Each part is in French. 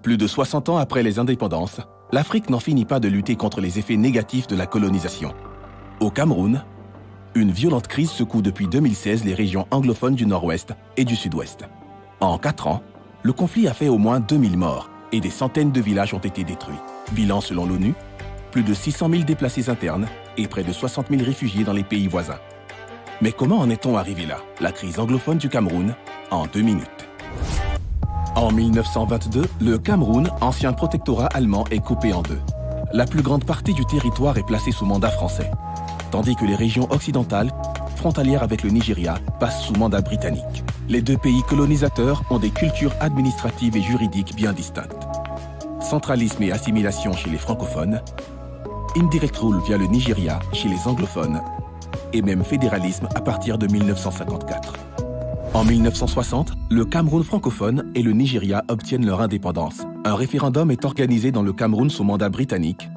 Plus de 60 ans après les indépendances, l'Afrique n'en finit pas de lutter contre les effets négatifs de la colonisation. Au Cameroun, une violente crise secoue depuis 2016 les régions anglophones du nord-ouest et du sud-ouest. En 4 ans, le conflit a fait au moins 2000 morts et des centaines de villages ont été détruits. Bilan selon l'ONU, plus de 600 000 déplacés internes et près de 60 000 réfugiés dans les pays voisins. Mais comment en est-on arrivé là? La crise anglophone du Cameroun, en 2 minutes. En 1922, le Cameroun, ancien protectorat allemand, est coupé en deux. La plus grande partie du territoire est placée sous mandat français, tandis que les régions occidentales, frontalières avec le Nigeria, passent sous mandat britannique. Les deux pays colonisateurs ont des cultures administratives et juridiques bien distinctes. Centralisme et assimilation chez les francophones, indirect rule via le Nigeria chez les anglophones, et même fédéralisme à partir de 1954. En 1960, le Cameroun francophone et le Nigeria obtiennent leur indépendance. Un référendum est organisé dans le Cameroun sous mandat britannique.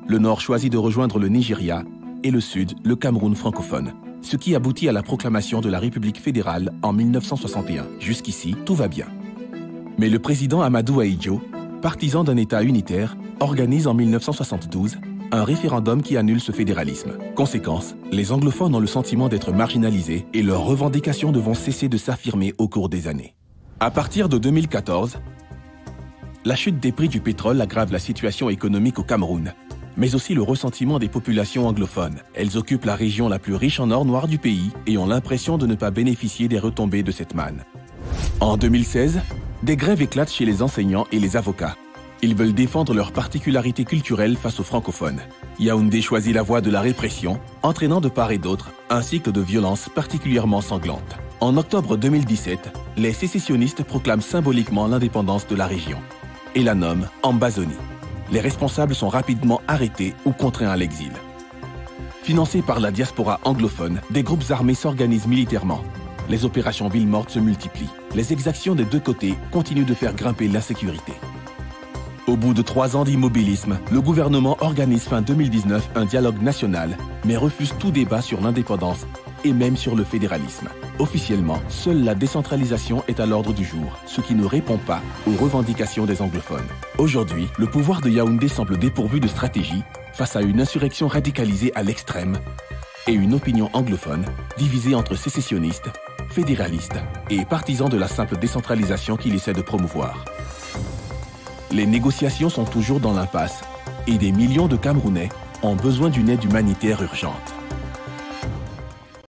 Le Nord choisit de rejoindre le Nigeria et le Sud, le Cameroun francophone, ce qui aboutit à la proclamation de la République fédérale en 1961. Jusqu'ici, tout va bien. Mais le président Amadou Ahidjo, partisan d'un État unitaire, organise en 1972 un référendum qui annule ce fédéralisme. Conséquence, les anglophones ont le sentiment d'être marginalisés et leurs revendications devront cesser de s'affirmer au cours des années. À partir de 2014, la chute des prix du pétrole aggrave la situation économique au Cameroun, mais aussi le ressentiment des populations anglophones. Elles occupent la région la plus riche en or noir du pays et ont l'impression de ne pas bénéficier des retombées de cette manne. En 2016, des grèves éclatent chez les enseignants et les avocats. Ils veulent défendre leurs particularités culturelles face aux francophones. Yaoundé choisit la voie de la répression, entraînant de part et d'autre un cycle de violence particulièrement sanglante. En octobre 2017, les sécessionnistes proclament symboliquement l'indépendance de la région et la nomment Ambazonie. Les responsables sont rapidement arrêtés ou contraints à l'exil. Financés par la diaspora anglophone, des groupes armés s'organisent militairement. Les opérations villes mortes se multiplient. Les exactions des deux côtés continuent de faire grimper l'insécurité. Au bout de 3 ans d'immobilisme, le gouvernement organise fin 2019 un dialogue national, mais refuse tout débat sur l'indépendance et même sur le fédéralisme. Officiellement, seule la décentralisation est à l'ordre du jour, ce qui ne répond pas aux revendications des anglophones. Aujourd'hui, le pouvoir de Yaoundé semble dépourvu de stratégie face à une insurrection radicalisée à l'extrême et une opinion anglophone divisée entre sécessionnistes, fédéralistes et partisans de la simple décentralisation qu'il essaie de promouvoir. Les négociations sont toujours dans l'impasse et des millions de Camerounais ont besoin d'une aide humanitaire urgente.